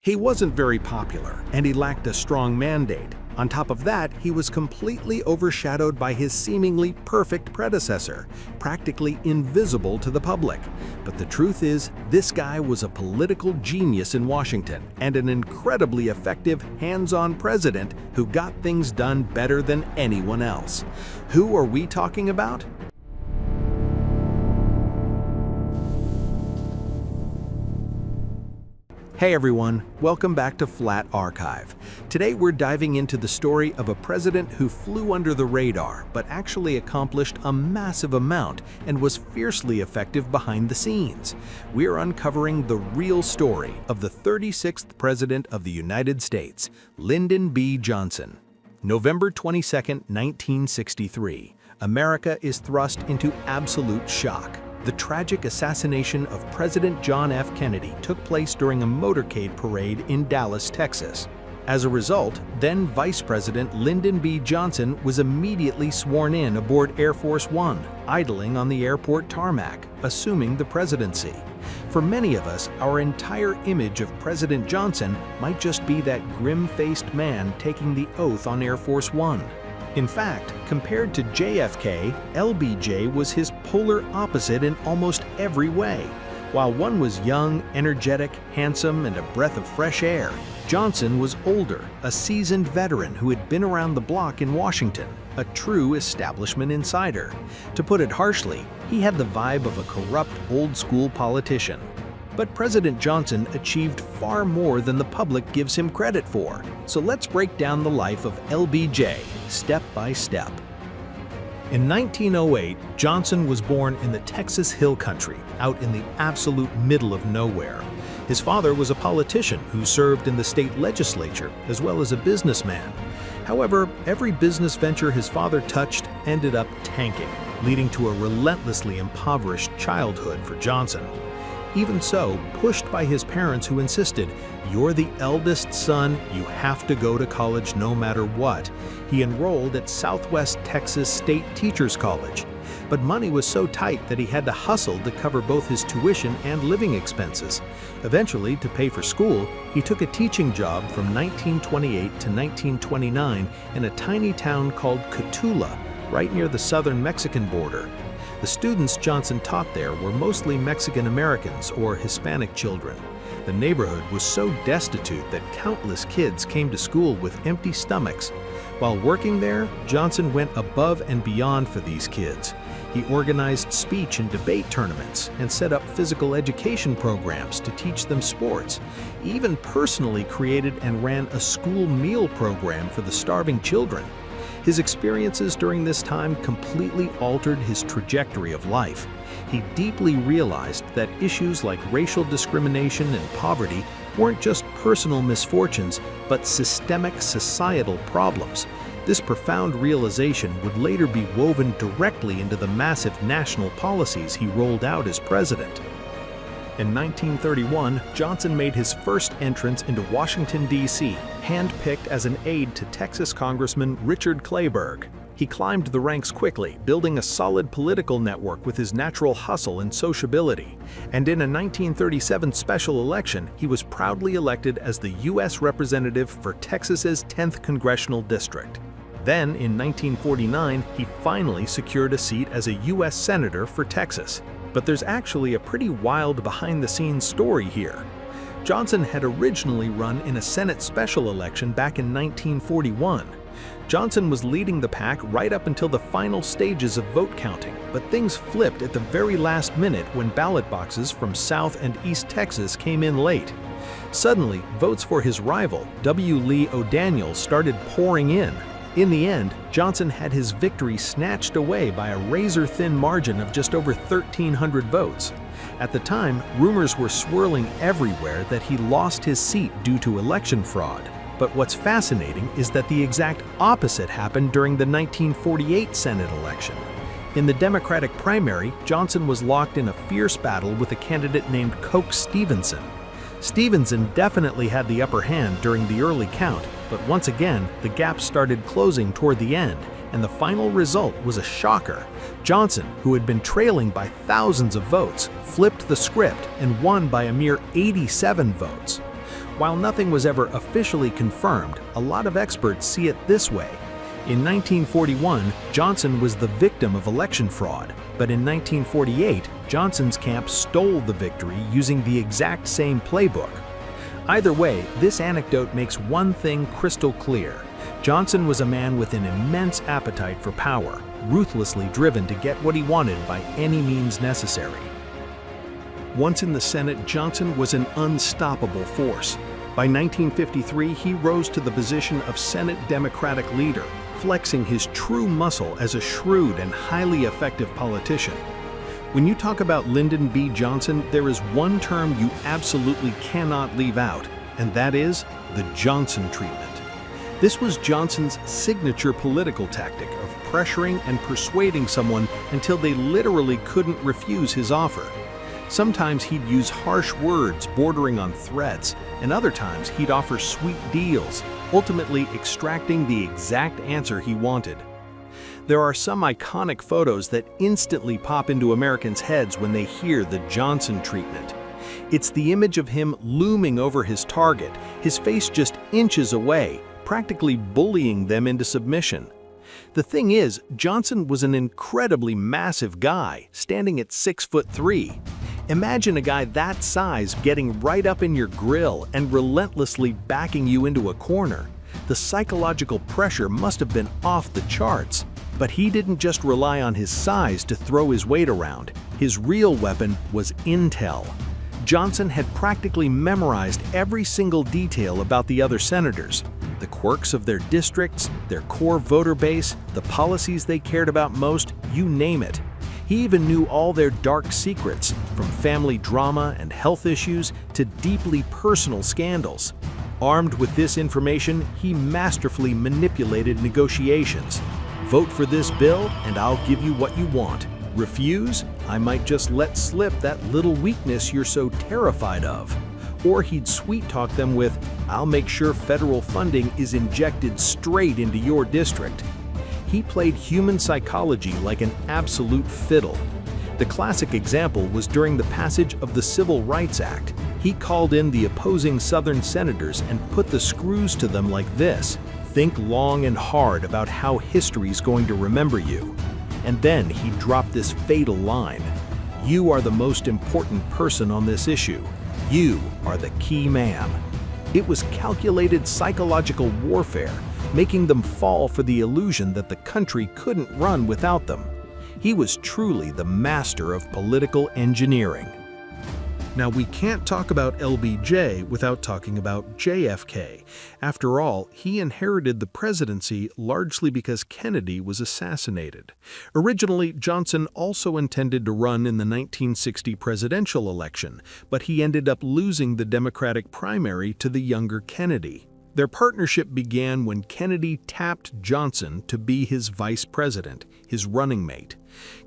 He wasn't very popular, and he lacked a strong mandate. On top of that, he was completely overshadowed by his seemingly perfect predecessor, practically invisible to the public. But the truth is, this guy was a political genius in Washington and an incredibly effective, hands-on president who got things done better than anyone else. Who are we talking about? Hey everyone, welcome back to Flat Archive. Today we're diving into the story of a president who flew under the radar but actually accomplished a massive amount and was fiercely effective behind the scenes. We're uncovering the real story of the 36th President of the United States, Lyndon B. Johnson. November 22, 1963, America is thrust into absolute shock. The tragic assassination of President John F. Kennedy took place during a motorcade parade in Dallas, Texas. As a result, then Vice President Lyndon B. Johnson was immediately sworn in aboard Air Force One, idling on the airport tarmac, assuming the presidency. For many of us, our entire image of President Johnson might just be that grim-faced man taking the oath on Air Force One. In fact, compared to JFK, LBJ was his polar opposite in almost every way. While one was young, energetic, handsome, and a breath of fresh air, Johnson was older, a seasoned veteran who had been around the block in Washington, a true establishment insider. To put it harshly, he had the vibe of a corrupt, old-school politician. But President Johnson achieved far more than the public gives him credit for. So let's break down the life of LBJ, step by step. In 1908, Johnson was born in the Texas Hill Country, out in the absolute middle of nowhere. His father was a politician who served in the state legislature, as well as a businessman. However, every business venture his father touched ended up tanking, leading to a relentlessly impoverished childhood for Johnson. Even so, pushed by his parents who insisted, "You're the eldest son, you have to go to college no matter what," he enrolled at Southwest Texas State Teachers College. But money was so tight that he had to hustle to cover both his tuition and living expenses. Eventually, to pay for school, he took a teaching job from 1928 to 1929 in a tiny town called Cotulla, right near the southern Mexican border. The students Johnson taught there were mostly Mexican Americans or Hispanic children. The neighborhood was so destitute that countless kids came to school with empty stomachs. While working there, Johnson went above and beyond for these kids. He organized speech and debate tournaments and set up physical education programs to teach them sports. He even personally created and ran a school meal program for the starving children. His experiences during this time completely altered his trajectory of life. He deeply realized that issues like racial discrimination and poverty weren't just personal misfortunes, but systemic societal problems. This profound realization would later be woven directly into the massive national policies he rolled out as president. In 1931, Johnson made his first entrance into Washington, D.C., handpicked as an aide to Texas Congressman Richard Clayburgh. He climbed the ranks quickly, building a solid political network with his natural hustle and sociability. And in a 1937 special election, he was proudly elected as the U.S. representative for Texas's 10th Congressional District. Then, in 1949, he finally secured a seat as a U.S. Senator for Texas. But there's actually a pretty wild behind-the-scenes story here. Johnson had originally run in a Senate special election back in 1941. Johnson was leading the pack right up until the final stages of vote counting, but things flipped at the very last minute when ballot boxes from South and East Texas came in late. Suddenly, votes for his rival, W. Lee O'Daniel, started pouring in. In the end, Johnson had his victory snatched away by a razor-thin margin of just over 1,300 votes. At the time, rumors were swirling everywhere that he lost his seat due to election fraud. But what's fascinating is that the exact opposite happened during the 1948 Senate election. In the Democratic primary, Johnson was locked in a fierce battle with a candidate named Coke Stevenson. Stevenson definitely had the upper hand during the early count, but once again, the gap started closing toward the end, and the final result was a shocker. Johnson, who had been trailing by thousands of votes, flipped the script and won by a mere 87 votes. While nothing was ever officially confirmed, a lot of experts see it this way. In 1941, Johnson was the victim of election fraud, but in 1948, Johnson's camp stole the victory using the exact same playbook. Either way, this anecdote makes one thing crystal clear. Johnson was a man with an immense appetite for power, ruthlessly driven to get what he wanted by any means necessary. Once in the Senate, Johnson was an unstoppable force. By 1953, he rose to the position of Senate Democratic leader, flexing his true muscle as a shrewd and highly effective politician. When you talk about Lyndon B. Johnson, there is one term you absolutely cannot leave out, and that is the Johnson treatment. This was Johnson's signature political tactic of pressuring and persuading someone until they literally couldn't refuse his offer. Sometimes he'd use harsh words bordering on threats, and other times he'd offer sweet deals, ultimately extracting the exact answer he wanted. There are some iconic photos that instantly pop into Americans' heads when they hear the Johnson treatment. It's the image of him looming over his target, his face just inches away, practically bullying them into submission. The thing is, Johnson was an incredibly massive guy, standing at 6'3". Imagine a guy that size getting right up in your grill and relentlessly backing you into a corner. The psychological pressure must have been off the charts. But he didn't just rely on his size to throw his weight around. His real weapon was intel. Johnson had practically memorized every single detail about the other senators, the quirks of their districts, their core voter base, the policies they cared about most, you name it. He even knew all their dark secrets, from family drama and health issues to deeply personal scandals. Armed with this information, he masterfully manipulated negotiations. Vote for this bill and I'll give you what you want. Refuse? I might just let slip that little weakness you're so terrified of. Or he'd sweet-talk them with, I'll make sure federal funding is injected straight into your district. He played human psychology like an absolute fiddle. The classic example was during the passage of the Civil Rights Act. He called in the opposing Southern senators and put the screws to them like this. Think long and hard about how history's going to remember you. And then he dropped this fatal line. You are the most important person on this issue. You are the key man. It was calculated psychological warfare, making them fall for the illusion that the country couldn't run without them. He was truly the master of political engineering. Now, we can't talk about LBJ without talking about JFK. After all, he inherited the presidency largely because Kennedy was assassinated. Originally, Johnson also intended to run in the 1960 presidential election, but he ended up losing the Democratic primary to the younger Kennedy. Their partnership began when Kennedy tapped Johnson to be his vice president, his running mate.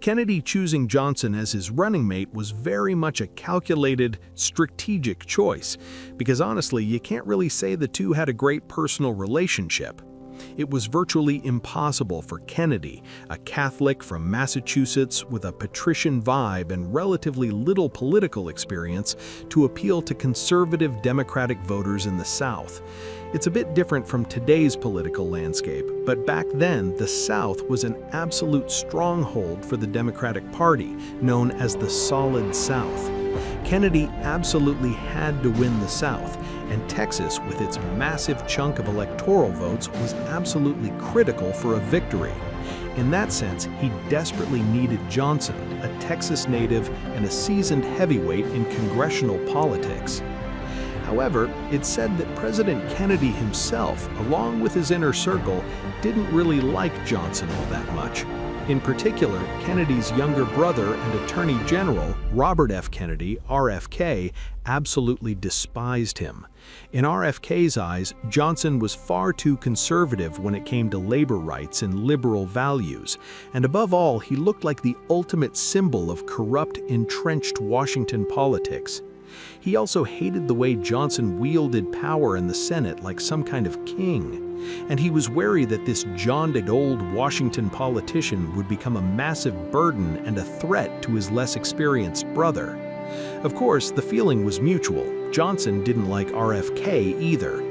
Kennedy choosing Johnson as his running mate was very much a calculated, strategic choice, because honestly, you can't really say the two had a great personal relationship. It was virtually impossible for Kennedy, a Catholic from Massachusetts with a patrician vibe and relatively little political experience, to appeal to conservative Democratic voters in the South. It's a bit different from today's political landscape, but back then the South was an absolute stronghold for the Democratic Party, known as the Solid South. Kennedy absolutely had to win the South, and Texas, with its massive chunk of electoral votes, was absolutely critical for a victory. In that sense, he desperately needed Johnson, a Texas native and a seasoned heavyweight in congressional politics. However, it's said that President Kennedy himself, along with his inner circle, didn't really like Johnson all that much. In particular, Kennedy's younger brother and Attorney General, Robert F. Kennedy, RFK, absolutely despised him. In RFK's eyes, Johnson was far too conservative when it came to labor rights and liberal values, and above all, he looked like the ultimate symbol of corrupt, entrenched Washington politics. He also hated the way Johnson wielded power in the Senate like some kind of king, and he was wary that this jaundiced old Washington politician would become a massive burden and a threat to his less experienced brother. Of course, the feeling was mutual. Johnson didn't like RFK either.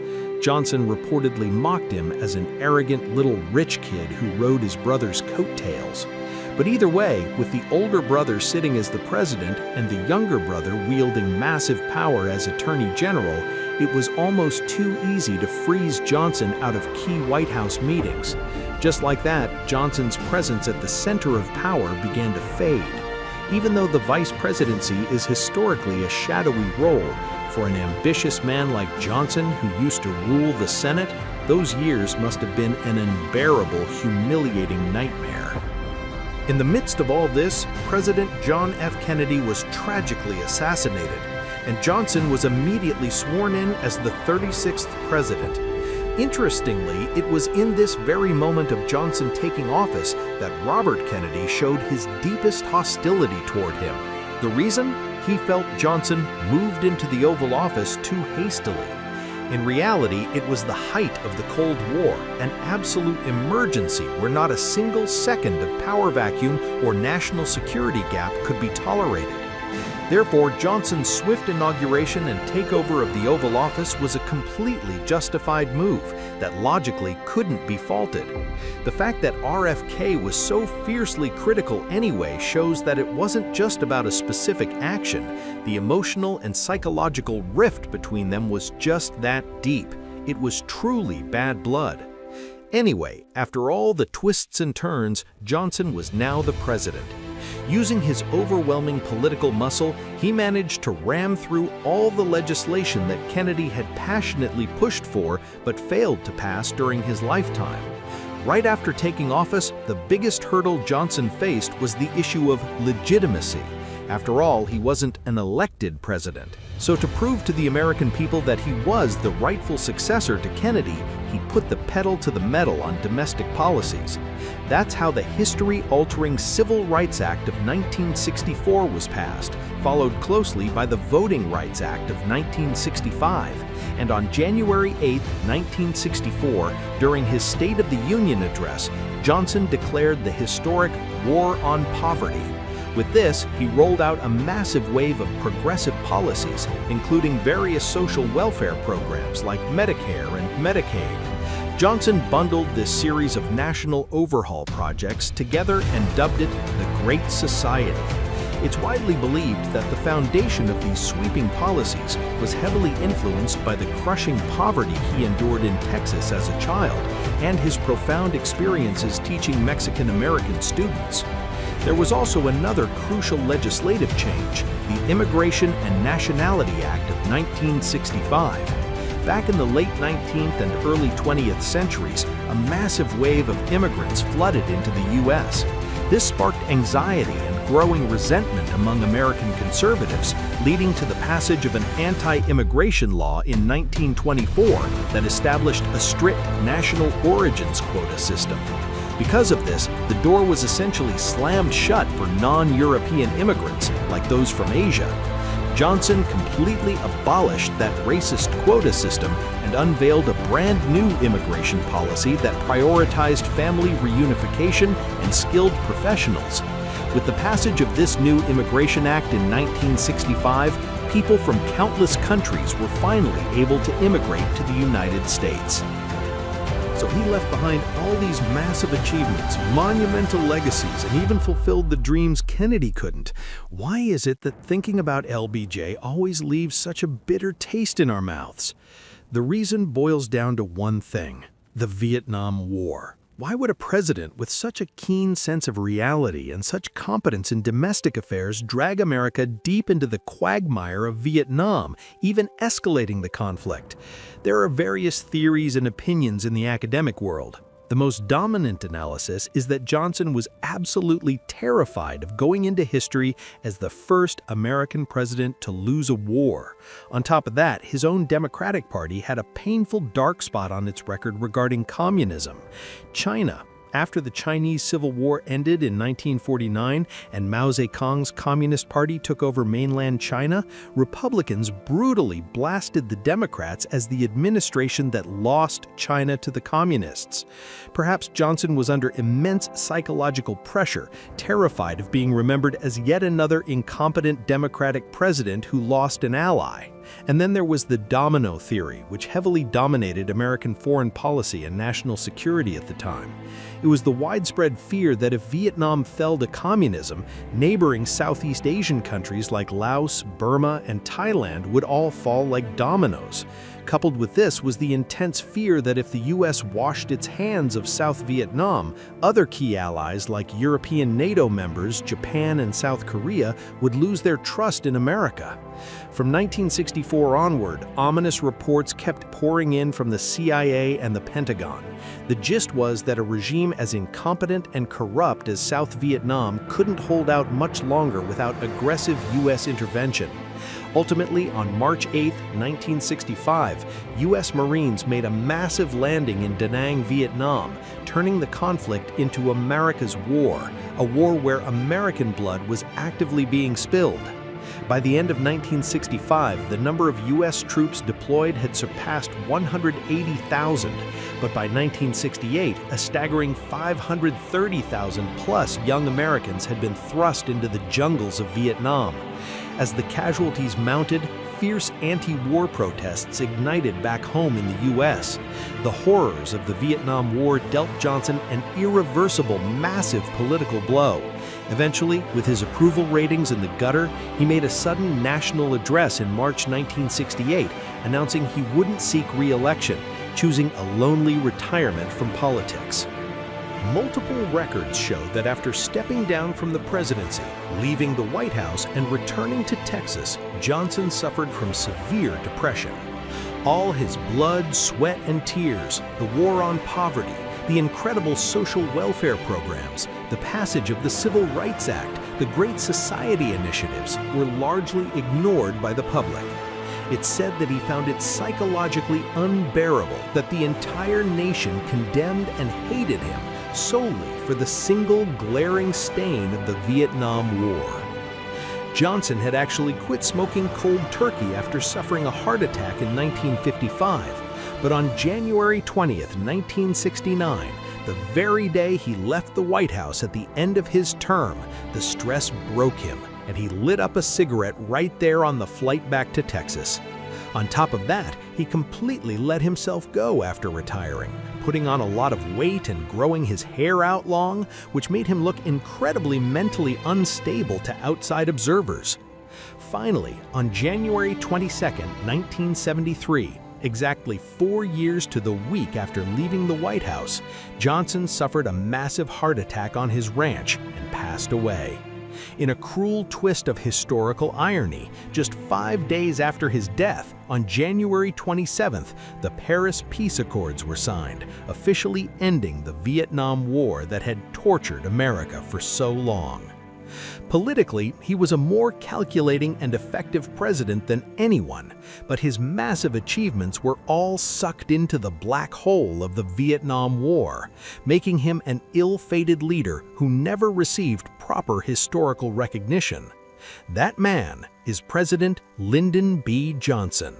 Johnson reportedly mocked him as an arrogant little rich kid who rode his brother's coattails. But either way, with the older brother sitting as the president and the younger brother wielding massive power as Attorney General, it was almost too easy to freeze Johnson out of key White House meetings. Just like that, Johnson's presence at the center of power began to fade. Even though the vice presidency is historically a shadowy role, for an ambitious man like Johnson who used to rule the Senate, those years must have been an unbearable, humiliating nightmare. In the midst of all this, President John F. Kennedy was tragically assassinated, and Johnson was immediately sworn in as the 36th president. Interestingly, it was in this very moment of Johnson taking office that Robert Kennedy showed his deepest hostility toward him. The reason? He felt Johnson moved into the Oval Office too hastily. In reality, it was the height of the Cold War, an absolute emergency where not a single second of power vacuum or national security gap could be tolerated. Therefore, Johnson's swift inauguration and takeover of the Oval Office was a completely justified move that logically couldn't be faulted. The fact that RFK was so fiercely critical anyway shows that it wasn't just about a specific action. The emotional and psychological rift between them was just that deep. It was truly bad blood. Anyway, after all the twists and turns, Johnson was now the president. Using his overwhelming political muscle, he managed to ram through all the legislation that Kennedy had passionately pushed for but failed to pass during his lifetime. Right after taking office, the biggest hurdle Johnson faced was the issue of legitimacy. After all, he wasn't an elected president. So to prove to the American people that he was the rightful successor to Kennedy, he put the pedal to the metal on domestic policies. That's how the history-altering Civil Rights Act of 1964 was passed, followed closely by the Voting Rights Act of 1965. And on January 8, 1964, during his State of the Union address, Johnson declared the historic War on Poverty. With this, he rolled out a massive wave of progressive policies, including various social welfare programs like Medicare and Medicaid. Johnson bundled this series of national overhaul projects together and dubbed it the Great Society. It's widely believed that the foundation of these sweeping policies was heavily influenced by the crushing poverty he endured in Texas as a child and his profound experiences teaching Mexican-American students. There was also another crucial legislative change, the Immigration and Nationality Act of 1965. Back in the late 19th and early 20th centuries, a massive wave of immigrants flooded into the U.S. This sparked anxiety and growing resentment among American conservatives, leading to the passage of an anti-immigration law in 1924 that established a strict national origins quota system. Because of this, the door was essentially slammed shut for non-European immigrants, like those from Asia. Johnson completely abolished that racist quota system and unveiled a brand new immigration policy that prioritized family reunification and skilled professionals. With the passage of this new Immigration Act in 1965, people from countless countries were finally able to immigrate to the United States. So he left behind all these massive achievements, monumental legacies, and even fulfilled the dreams Kennedy couldn't. Why is it that thinking about LBJ always leaves such a bitter taste in our mouths? The reason boils down to one thing: the Vietnam War. Why would a president with such a keen sense of reality and such competence in domestic affairs drag America deep into the quagmire of Vietnam, even escalating the conflict? There are various theories and opinions in the academic world. The most dominant analysis is that Johnson was absolutely terrified of going into history as the first American president to lose a war. On top of that, his own Democratic Party had a painful dark spot on its record regarding communism. China, After the Chinese Civil War ended in 1949 and Mao Zedong's Communist Party took over mainland China, Republicans brutally blasted the Democrats as the administration that lost China to the Communists. Perhaps Johnson was under immense psychological pressure, terrified of being remembered as yet another incompetent Democratic president who lost an ally. And then there was the domino theory, which heavily dominated American foreign policy and national security at the time. It was the widespread fear that if Vietnam fell to communism, neighboring Southeast Asian countries like Laos, Burma, and Thailand would all fall like dominoes. Coupled with this was the intense fear that if the U.S. washed its hands of South Vietnam, other key allies like European NATO members, Japan and South Korea would lose their trust in America. From 1964 onward, ominous reports kept pouring in from the CIA and the Pentagon. The gist was that a regime as incompetent and corrupt as South Vietnam couldn't hold out much longer without aggressive U.S. intervention. Ultimately, on March 8, 1965, U.S. Marines made a massive landing in Da Nang, Vietnam, turning the conflict into America's war, a war where American blood was actively being spilled. By the end of 1965, the number of U.S. troops deployed had surpassed 180,000, but by 1968, a staggering 530,000-plus young Americans had been thrust into the jungles of Vietnam. As the casualties mounted, fierce anti-war protests ignited back home in the U.S. The horrors of the Vietnam War dealt Johnson an irreversible, massive political blow. Eventually, with his approval ratings in the gutter, he made a sudden national address in March 1968, announcing he wouldn't seek re-election, choosing a lonely retirement from politics. Multiple records show that after stepping down from the presidency, leaving the White House and returning to Texas, Johnson suffered from severe depression. All his blood, sweat, and tears, the war on poverty, the incredible social welfare programs, the passage of the Civil Rights Act, the Great Society initiatives were largely ignored by the public. It's said that he found it psychologically unbearable that the entire nation condemned and hated him solely for the single glaring stain of the Vietnam War. Johnson had actually quit smoking cold turkey after suffering a heart attack in 1955, but on January 20th, 1969, the very day he left the White House at the end of his term, the stress broke him, and he lit up a cigarette right there on the flight back to Texas. On top of that, he completely let himself go after retiring, putting on a lot of weight and growing his hair out long, which made him look incredibly mentally unstable to outside observers. Finally, on January 22, 1973, exactly 4 years to the week after leaving the White House, Johnson suffered a massive heart attack on his ranch and passed away. In a cruel twist of historical irony, just 5 days after his death, on January 27th, the Paris Peace Accords were signed, officially ending the Vietnam War that had tortured America for so long. Politically, he was a more calculating and effective president than anyone, but his massive achievements were all sucked into the black hole of the Vietnam War, making him an ill-fated leader who never received proper historical recognition. That man is President Lyndon B. Johnson.